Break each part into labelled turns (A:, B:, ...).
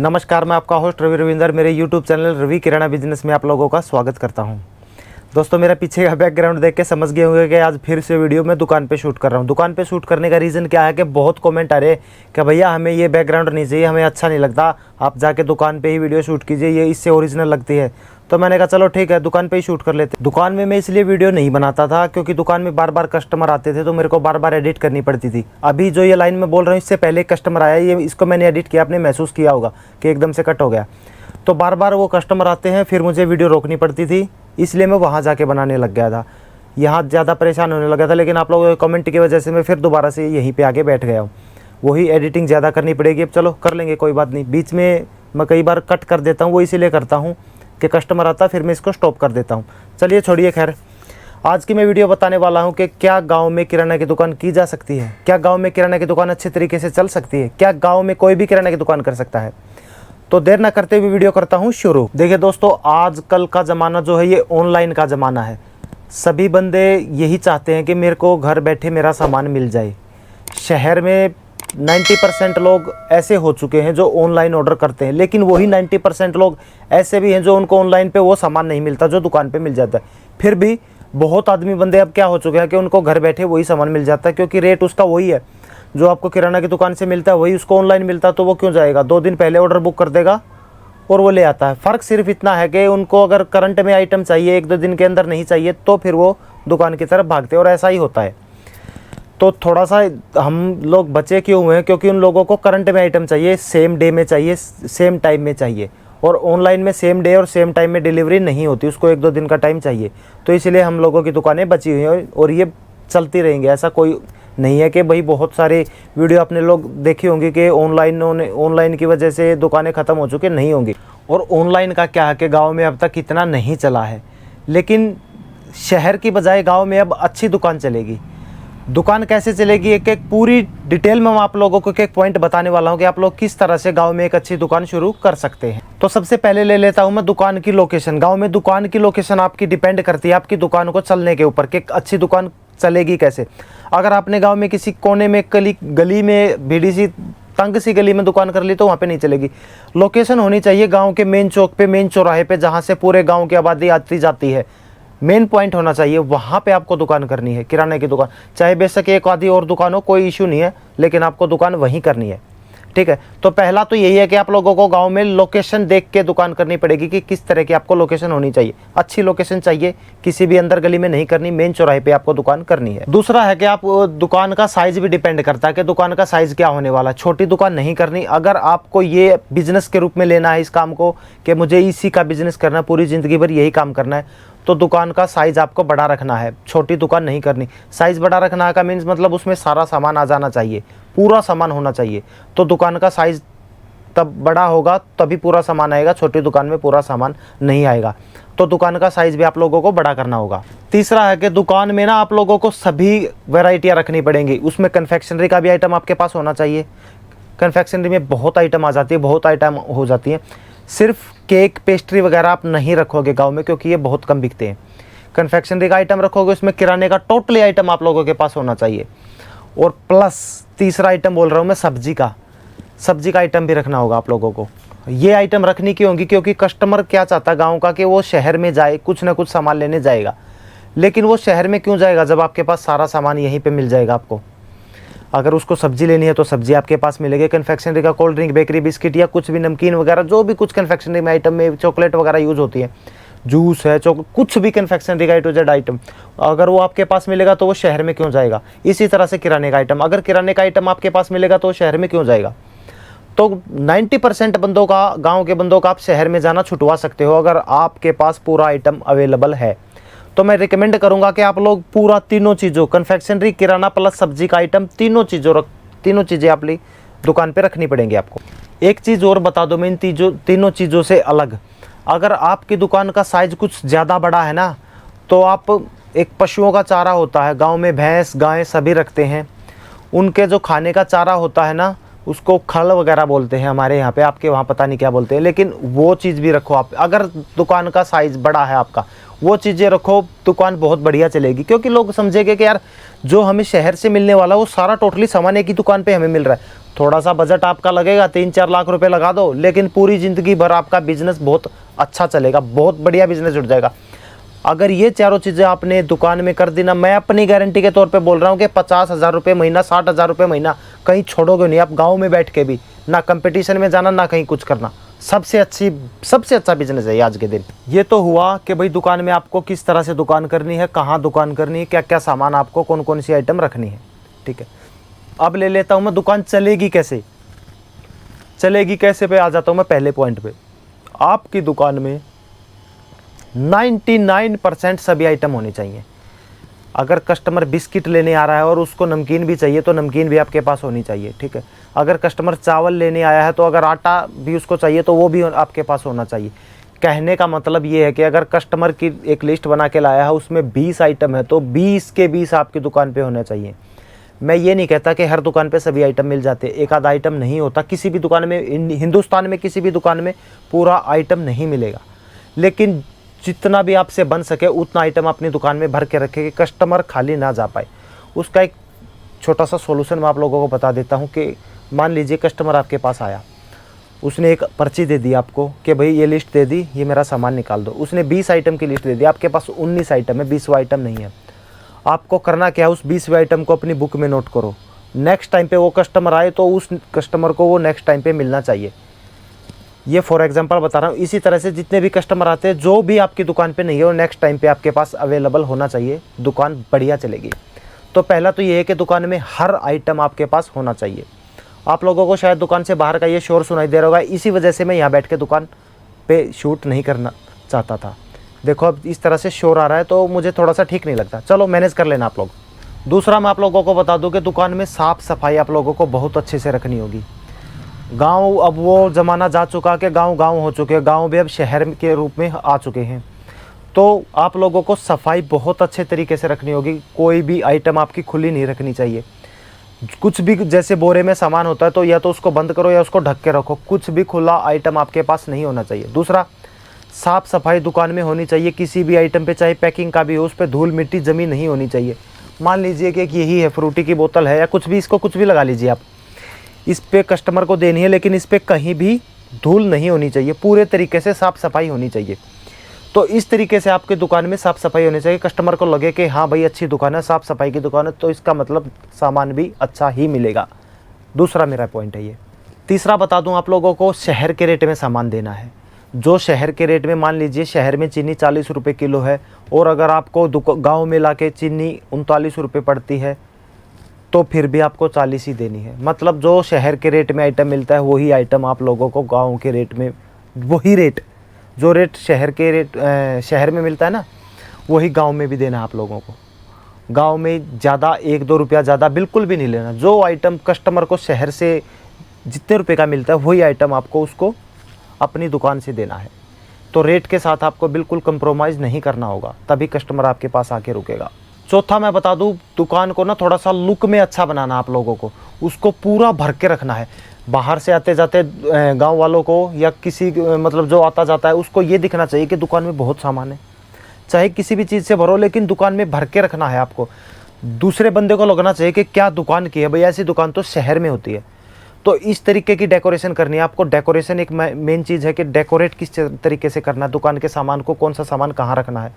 A: नमस्कार, मैं आपका होस्ट रवि रविंदर मेरे YouTube चैनल रवि किराना बिजनेस में आप लोगों का स्वागत करता हूं। दोस्तों, मेरा पीछे का बैकग्राउंड देख के समझ गए होंगे कि आज फिर से वीडियो मैं दुकान पे शूट कर रहा हूं। दुकान पे शूट करने का रीज़न क्या है कि बहुत कमेंट आ रहे हैं कि भैया हमें ये बैकग्राउंड नहीं चाहिए, हमें अच्छा नहीं लगता, आप जाके दुकान पे ही वीडियो शूट कीजिए, ये इससे ओरिजिनल लगती है। तो मैंने कहा चलो ठीक है, दुकान पे ही शूट कर लेते। दुकान में मैं इसलिए वीडियो नहीं बनाता था क्योंकि दुकान में बार बार कस्टमर आते थे तो मेरे को बार बार एडिट करनी पड़ती थी। अभी जो ये लाइन मैं बोल रहा हूँ इससे पहले कस्टमर आया, ये इसको मैंने एडिट किया, आपने महसूस किया होगा कि एकदम से कट हो गया। तो बार बार वो कस्टमर आते हैं, फिर मुझे वीडियो रोकनी पड़ती थी, इसलिए मैं वहाँ जाके बनाने लग गया था। यहाँ ज़्यादा परेशान होने लगा था, लेकिन आप लोगों के कमेंट की वजह से मैं फिर दोबारा से यहीं पे आके बैठ गया हूँ। वही एडिटिंग ज़्यादा करनी पड़ेगी, अब चलो कर लेंगे, कोई बात नहीं। बीच में मैं कई बार कट कर देता हूँ, वो इसीलिए करता हूँ कि कस्टमर आता फिर मैं इसको स्टॉप कर देता हूँ। चलिए छोड़िए, खैर आज की मैं वीडियो बताने वाला हूँ कि क्या गाँव में किराना की दुकान की जा सकती है, क्या गाँव में किराना की दुकान अच्छे तरीके से चल सकती है, क्या गाँव में कोई भी किराना की दुकान कर सकता है। तो देर ना करते हुए वीडियो करता हूँ शुरू। देखिए दोस्तों, आजकल का ज़माना जो है ये ऑनलाइन का ज़माना है। सभी बंदे यही चाहते हैं कि मेरे को घर बैठे मेरा सामान मिल जाए। शहर में 90% लोग ऐसे हो चुके हैं जो ऑनलाइन ऑर्डर करते हैं, लेकिन वही 90% लोग ऐसे भी हैं जो उनको ऑनलाइन पे वो सामान नहीं मिलता जो दुकान पे मिल जाता है। फिर भी बहुत आदमी बंदे अब क्या हो चुके हैं कि उनको घर बैठे वही सामान मिल जाता है, क्योंकि रेट उसका वही है जो आपको किराना की दुकान से मिलता है, वही उसको ऑनलाइन मिलता है। तो वो क्यों जाएगा, 2 दिन पहले ऑर्डर बुक कर देगा और वो ले आता है। फ़र्क सिर्फ इतना है कि उनको अगर करंट में आइटम चाहिए, 1-2 दिन के अंदर नहीं चाहिए, तो फिर वो दुकान की तरफ भागते हैं, और ऐसा ही होता है। तो थोड़ा सा हम लोग बचे क्यों हुए हैं, क्योंकि उन लोगों को करंट में आइटम चाहिए, सेम डे में चाहिए, सेम टाइम में चाहिए, और ऑनलाइन में सेम डे और सेम टाइम में डिलीवरी नहीं होती, उसको 1-2 दिन का टाइम चाहिए। तो इसलिए हम लोगों की दुकानें बची हुई हैं और ये चलती रहेंगी। ऐसा कोई नहीं है कि भाई बहुत सारे वीडियो आपने लोग देखी होंगी कि ऑनलाइन की वजह से दुकानें ख़त्म हो चुकी नहीं होंगी। और ऑनलाइन का क्या है कि गांव में अब तक इतना नहीं चला है, लेकिन शहर की बजाय गांव में अब अच्छी दुकान चलेगी। दुकान कैसे चलेगी, एक एक पूरी डिटेल में मैं आप लोगों को एक पॉइंट बताने वाला हूं कि आप लोग किस तरह से गांव में एक अच्छी दुकान शुरू कर सकते हैं। तो सबसे पहले ले लेता हूं मैं दुकान की लोकेशन। गांव में दुकान की लोकेशन आपकी डिपेंड करती है आपकी दुकान को चलने के ऊपर कि अच्छी दुकान चलेगी कैसे। अगर आपने गांव में किसी कोने में गली में भीड़ी सी तंग सी गली में दुकान कर ली तो वहाँ पे नहीं चलेगी। लोकेशन होनी चाहिए गांव के मेन चौक पे, मेन चौराहे पे, जहाँ से पूरे गांव की आबादी आती जाती है। मेन पॉइंट होना चाहिए, वहाँ पे आपको दुकान करनी है, किराने की दुकान। चाहे बेशक एक आधी और दुकान हो, कोई इशू नहीं है, लेकिन आपको दुकान वहीं करनी है, ठीक है। तो पहला तो यही है कि आप लोगों को गांव में लोकेशन देख के दुकान करनी पड़ेगी कि किस तरह की आपको लोकेशन होनी चाहिए। अच्छी लोकेशन चाहिए, किसी भी अंदर गली में नहीं करनी, मेन चौराहे पे आपको दुकान करनी है। दूसरा है कि आप दुकान का साइज भी डिपेंड करता है कि दुकान का साइज क्या होने वाला है। छोटी दुकान नहीं करनी। अगर आपको ये बिजनेस के रूप में लेना है इस काम को कि मुझे इसी का बिजनेस करना है, पूरी ज़िंदगी भर यही काम करना है, तो दुकान का साइज़ आपको बड़ा रखना है, छोटी दुकान नहीं करनी। साइज़ बड़ा रखना का मीन्स मतलब उसमें सारा सामान आ जाना चाहिए, पूरा सामान होना चाहिए। तो दुकान का साइज़ तब बड़ा होगा तभी पूरा सामान आएगा, छोटी दुकान में पूरा सामान नहीं आएगा। तो दुकान का साइज़ भी आप लोगों को बड़ा करना होगा। तीसरा है कि दुकान में ना आप लोगों को सभी वैरायटियाँ रखनी पड़ेंगी। उसमें कन्फेक्शनरी का भी आइटम आपके पास होना चाहिए। कन्फेक्शनरी में बहुत आइटम आ जाती है, बहुत आइटम हो जाती है। सिर्फ केक पेस्ट्री वगैरह आप नहीं रखोगे गांव में, क्योंकि ये बहुत कम बिकते हैं। कन्फेक्शनरी का आइटम रखोगे, उसमें किराने का टोटली आइटम आप लोगों के पास होना चाहिए। और प्लस तीसरा आइटम बोल रहा हूँ मैं, सब्जी का आइटम भी रखना होगा आप लोगों को। ये आइटम रखनी क्यों होगी, क्योंकि कस्टमर क्या चाहता है गाँव का कि वो शहर में जाए, कुछ ना कुछ सामान लेने जाएगा। लेकिन वो शहर में क्यों जाएगा जब आपके पास सारा सामान यहीं पर मिल जाएगा आपको। अगर उसको सब्जी लेनी है तो सब्जी आपके पास मिलेगी। कन्फेक्शनरी का कोल्ड ड्रिंक, बेकरी, बिस्किट या कुछ भी नमकीन वगैरह, जो भी कुछ कन्फेक्शनरी में आइटम में चॉकलेट वगैरह यूज़ होती है, जूस है, कुछ भी कन्फेक्शनरी का A to Z आइटम, अगर वो आपके पास मिलेगा तो वो शहर में क्यों जाएगा। इसी तरह से किराने का आइटम, अगर किराने का आइटम आपके पास मिलेगा तो शहर में क्यों जाएगा। तो 90% बंदों का, गाँव के बंदों का आप शहर में जाना छुटवा सकते हो अगर आपके पास पूरा आइटम अवेलेबल है। तो मैं रिकमेंड करूंगा कि आप लोग पूरा तीनों चीज़ों, कन्फेक्शनरी, किराना प्लस सब्जी का आइटम, तीनों चीज़ें अपनी दुकान पे रखनी पड़ेंगी आपको। एक चीज़ और बता दो मैं इन तीनों चीज़ों से अलग, अगर आपकी दुकान का साइज़ कुछ ज़्यादा बड़ा है ना, तो आप एक पशुओं का चारा होता है, गाँव में भैंस गाय सभी रखते हैं, उनके जो खाने का चारा होता है ना, उसको खल वगैरह बोलते हैं हमारे यहाँ पे, आपके वहाँ पता नहीं क्या बोलते हैं, लेकिन वो चीज़ भी रखो आप। अगर दुकान का साइज़ बड़ा है आपका, वो चीज़ें रखो, दुकान बहुत बढ़िया चलेगी। क्योंकि लोग समझेंगे कि यार जो हमें शहर से मिलने वाला वो सारा टोटली सामान एक ही दुकान पे हमें मिल रहा है। थोड़ा सा बजट आपका लगेगा, 3-4 लाख रुपए लगा दो, लेकिन पूरी ज़िंदगी भर आपका बिजनेस बहुत अच्छा चलेगा, बहुत बढ़िया बिजनेस जुड़ जाएगा। अगर ये चारों चीज़ें आपने दुकान में कर दी ना, मैं अपनी गारंटी के तौर पे बोल रहा हूँ कि 50,000 रुपये महीना, 60,000 रुपये महीना कहीं छोड़ोगे नहीं आप। गाँव में बैठ के भी ना कंपटीशन में जाना, ना कहीं कुछ करना, सबसे अच्छा बिजनेस है ये आज के दिन। ये तो हुआ कि भाई दुकान में आपको किस तरह से दुकान करनी है, कहाँ दुकान करनी है, क्या क्या सामान आपको, कौन कौन सी आइटम रखनी है, ठीक है। अब ले लेता हूँ मैं दुकान चलेगी कैसे, पे आ जाता हूँ मैं पहले पॉइंट पे। आपकी दुकान में 99% सभी आइटम होनी चाहिए। अगर कस्टमर बिस्किट लेने आ रहा है और उसको नमकीन भी चाहिए तो नमकीन भी आपके पास होनी चाहिए, ठीक है। अगर कस्टमर चावल लेने आया है तो अगर आटा भी उसको चाहिए तो वो भी आपके पास होना चाहिए। कहने का मतलब ये है कि अगर कस्टमर की एक लिस्ट बना के लाया है, उसमें 20 आइटम है तो 20 के 20 आपकी दुकान पे होने चाहिए। मैं ये नहीं कहता कि हर दुकान पे सभी आइटम मिल जाते, एक आधा आइटम नहीं होता किसी भी दुकान में। हिंदुस्तान में किसी भी दुकान में पूरा आइटम नहीं मिलेगा, लेकिन जितना भी आपसे बन सके उतना आइटम अपनी दुकान में भर के रखें कि कस्टमर खाली ना जा पाए। उसका एक छोटा सा सॉल्यूशन मैं आप लोगों को बता देता हूँ कि मान लीजिए कस्टमर आपके पास आया, उसने एक पर्ची दे दी आपको कि भाई ये लिस्ट दे दी, ये मेरा सामान निकाल दो। उसने 20 आइटम की लिस्ट दे दी, आपके पास 19 आइटम है, 20वां आइटम नहीं है। आपको करना क्या है, उस 20वें आइटम को अपनी बुक में नोट करो। नेक्स्ट टाइम पे वो कस्टमर आए तो उस कस्टमर को वो नेक्स्ट टाइम पे मिलना चाहिए। ये फॉर एग्जांपल बता रहा हूँ। इसी तरह से जितने भी कस्टमर आते हैं, जो भी आपकी दुकान पे नहीं है वो नेक्स्ट टाइम पे आपके पास अवेलेबल होना चाहिए, दुकान बढ़िया चलेगी। तो पहला तो ये है कि दुकान में हर आइटम आपके पास होना चाहिए। आप लोगों को शायद दुकान से बाहर का ये शोर सुनाई दे रहा होगा, इसी वजह से मैं यहाँ बैठ के दुकान पे शूट नहीं करना चाहता था। देखो अब इस तरह से शोर आ रहा है तो मुझे थोड़ा सा ठीक नहीं लगता, चलो मैनेज कर लेना आप लोग। दूसरा मैं आप लोगों को बता दूं कि दुकान में साफ़ सफाई आप लोगों को बहुत अच्छे से रखनी होगी। गांव अब वो ज़माना जा चुका कि गांव हो चुके हैं, गांव भी अब शहर के रूप में आ चुके हैं। तो आप लोगों को सफाई बहुत अच्छे तरीके से रखनी होगी। कोई भी आइटम आपकी खुली नहीं रखनी चाहिए। कुछ भी जैसे बोरे में सामान होता है तो या तो उसको बंद करो या उसको ढक के रखो, कुछ भी खुला आइटम आपके पास नहीं होना चाहिए। दूसरा, साफ़ सफाई दुकान में होनी चाहिए। किसी भी आइटम पे चाहे पैकिंग का भी हो, उस पर धूल मिट्टी जमी नहीं होनी चाहिए। मान लीजिए कि यही है, फ्रूटी की बोतल है या कुछ भी, इसको कुछ भी लगा लीजिए आप, इस पे कस्टमर को देनी है, लेकिन इस पे कहीं भी धूल नहीं होनी चाहिए, पूरे तरीके से साफ़ सफाई होनी चाहिए। तो इस तरीके से आपके दुकान में साफ़ सफाई होनी चाहिए, कस्टमर को लगे कि हाँ भाई अच्छी दुकान है, साफ़ सफाई की दुकान है, तो इसका मतलब सामान भी अच्छा ही मिलेगा। दूसरा मेरा पॉइंट है ये। तीसरा बता दूं आप लोगों को, शहर के रेट में सामान देना है। जो शहर के रेट में, मान लीजिए शहर में चीनी 40 रुपये किलो है और अगर आपको गाँव में ला के चीनी 39 रुपये पड़ती है तो फिर भी आपको 40 ही देनी है। मतलब जो शहर के रेट में आइटम मिलता है वही आइटम आप लोगों को गाँव के रेट में, वही रेट, जो रेट शहर में मिलता है ना, वही गांव में भी देना है आप लोगों को। गांव में ज़्यादा 1-2 रुपया ज़्यादा बिल्कुल भी नहीं लेना। जो आइटम कस्टमर को शहर से जितने रुपए का मिलता है वही आइटम आपको उसको अपनी दुकान से देना है। तो रेट के साथ आपको बिल्कुल कंप्रोमाइज़ नहीं करना होगा, तभी कस्टमर आपके पास आके रुकेगा। चौथा मैं बता दूं, दुकान को ना थोड़ा सा लुक में अच्छा बनाना आप लोगों को, उसको पूरा भर के रखना है। बाहर से आते जाते गांव वालों को या किसी मतलब जो आता जाता है उसको ये दिखना चाहिए कि दुकान में बहुत सामान है। चाहे किसी भी चीज़ से भरो, लेकिन दुकान में भर के रखना है आपको। दूसरे बंदे को लगना चाहिए कि क्या दुकान की है भाई, ऐसी दुकान तो शहर में होती है। तो इस तरीके की डेकोरेशन करनी है आपको। डेकोरेशन एक मेन चीज़ है कि डेकोरेट किस तरीके से करना है दुकान के सामान को, कौन सा सामान कहाँ रखना है।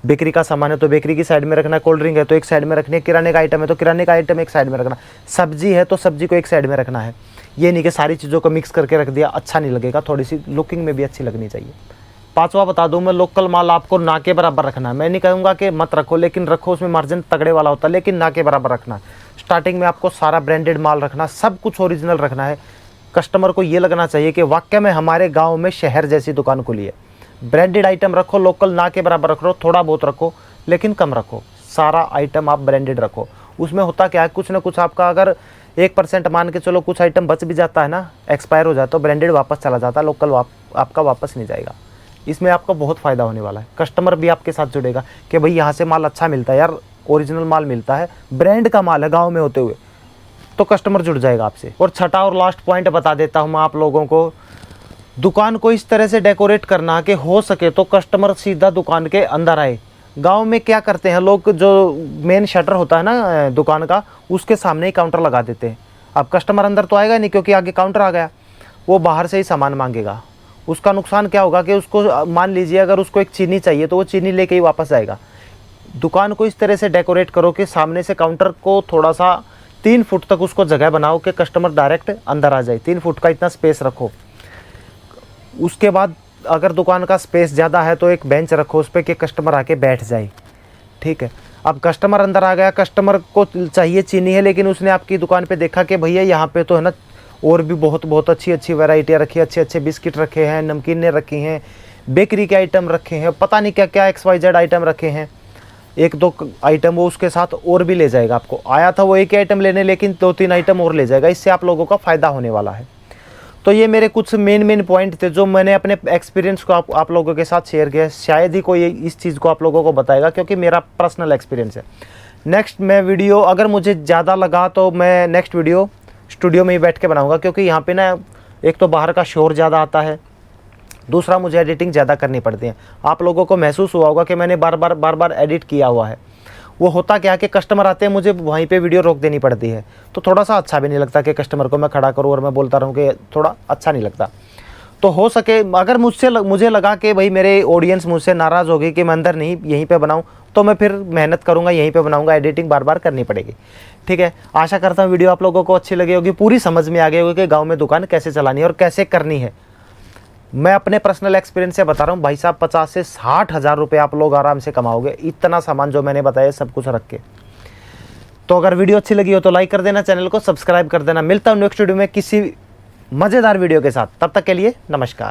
A: बेकरी का सामान है तो बेकरी की साइड में रखना है, कोल्ड ड्रिंक है तो एक साइड में रखनी है, किराने का आइटम है तो किराने का आइटम एक साइड में रखना है, सब्जी है तो सब्जी को एक साइड में रखना है। ये नहीं कि सारी चीज़ों को मिक्स करके रख दिया, अच्छा नहीं लगेगा, थोड़ी सी लुकिंग में भी अच्छी लगनी चाहिए। पांचवा बता दूं मैं, लोकल माल आपको ना के बराबर रखना है। मैं नहीं कहूँगा कि मत रखो, लेकिन रखो, उसमें मार्जिन तगड़े वाला होता है, लेकिन ना के बराबर रखना है। स्टार्टिंग में आपको सारा ब्रांडेड माल रखना, सब कुछ ओरिजिनल रखना है। कस्टमर को ये लगना चाहिए कि वाकई में हमारे गाँव में शहर जैसी दुकान खुली है। ब्रांडेड आइटम रखो, लोकल ना के बराबर रखो, थोड़ा बहुत रखो लेकिन कम रखो। सारा आइटम आप ब्रांडेड रखो। उसमें होता क्या है, कुछ ना कुछ आपका अगर 1% मान के चलो कुछ आइटम बच भी जाता है ना, एक्सपायर हो जाता है, तो ब्रांडेड वापस चला जाता है, लोकल आपका वापस नहीं जाएगा। इसमें आपका बहुत फ़ायदा होने वाला है। कस्टमर भी आपके साथ जुड़ेगा कि भाई यहाँ से माल अच्छा मिलता है यार, ओरिजिनल माल मिलता है, ब्रांड का माल है गाँव में होते हुए। तो कस्टमर जुड़ जाएगा आपसे। और छठा और लास्ट पॉइंट बता देता हूँ मैं आप लोगों को, दुकान को इस तरह से डेकोरेट करना कि हो सके तो कस्टमर सीधा दुकान के अंदर आए। गांव में क्या करते हैं लोग, जो मेन शटर होता है ना दुकान का, उसके सामने ही काउंटर लगा देते हैं। अब कस्टमर अंदर तो आएगा नहीं क्योंकि आगे काउंटर आ गया, वो बाहर से ही सामान मांगेगा। उसका नुकसान क्या होगा कि उसको, मान लीजिए अगर उसको एक चीनी चाहिए तो वो चीनी लेके ही वापस आएगा। दुकान को इस तरह से डेकोरेट करो कि सामने से काउंटर को थोड़ा सा 3 फुट तक उसको जगह बनाओ कि कस्टमर डायरेक्ट अंदर आ जाए। 3 फुट का इतना स्पेस रखो। उसके बाद अगर दुकान का स्पेस ज़्यादा है तो एक बेंच रखो उस पर कि कस्टमर आके बैठ जाए। ठीक है, अब कस्टमर अंदर आ गया, कस्टमर को चाहिए चीनी है, लेकिन उसने आपकी दुकान पे देखा कि भैया यहाँ पे तो है ना और भी बहुत अच्छी अच्छी वैरायटियाँ रखी है, अच्छे बिस्किट रखे हैं, नमकीनें रखी हैं, बेकरी के आइटम रखे हैं, पता नहीं क्या क्या XYZ आइटम रखे हैं। 1-2 आइटम वो उसके साथ और भी ले जाएगा। आपको आया था वो एक ही आइटम लेने, लेकिन 2-3 आइटम और ले जाएगा। इससे आप लोगों का फ़ायदा होने वाला है। तो ये मेरे कुछ मेन पॉइंट थे जो मैंने अपने एक्सपीरियंस को आप लोगों के साथ शेयर किया। शायद ही कोई इस चीज़ को आप लोगों को बताएगा क्योंकि मेरा पर्सनल एक्सपीरियंस है। नेक्स्ट मैं वीडियो अगर मुझे ज़्यादा लगा तो मैं नेक्स्ट वीडियो स्टूडियो में ही बैठ के बनाऊंगा, क्योंकि यहाँ पे ना एक तो बाहर का शोर ज़्यादा आता है, दूसरा मुझे एडिटिंग ज़्यादा करनी पड़ती है। आप लोगों को महसूस हुआ होगा कि मैंने बार बार एडिट किया हुआ है। वो होता क्या कि कस्टमर आते हैं, मुझे वहीं पे वीडियो रोक देनी पड़ती है, तो थोड़ा सा अच्छा भी नहीं लगता कि कस्टमर को मैं खड़ा करूँ और मैं बोलता रहूँ, कि थोड़ा अच्छा नहीं लगता। तो हो सके अगर मुझे लगा कि भाई मेरे ऑडियंस मुझसे नाराज़ हो गई कि मैं अंदर नहीं यहीं पे बनाऊँ, तो मैं फिर मेहनत करूँगा, यहीं पे बनाऊँगा, एडिटिंग बार बार करनी पड़ेगी। ठीक है, आशा करता हूँ वीडियो आप लोगों को अच्छी लगी होगी, पूरी समझ में आ गई होगी कि गाँव में दुकान कैसे चलानी है और कैसे करनी है। मैं अपने पर्सनल एक्सपीरियंस से बता रहा हूँ भाई साहब, 50 से 60 हज़ार रुपये आप लोग आराम से कमाओगे, इतना सामान जो मैंने बताया सब कुछ रख के। तो अगर वीडियो अच्छी लगी हो तो लाइक कर देना, चैनल को सब्सक्राइब कर देना। मिलता हूँ नेक्स्ट वीडियो में किसी मज़ेदार वीडियो के साथ, तब तक के लिए नमस्कार।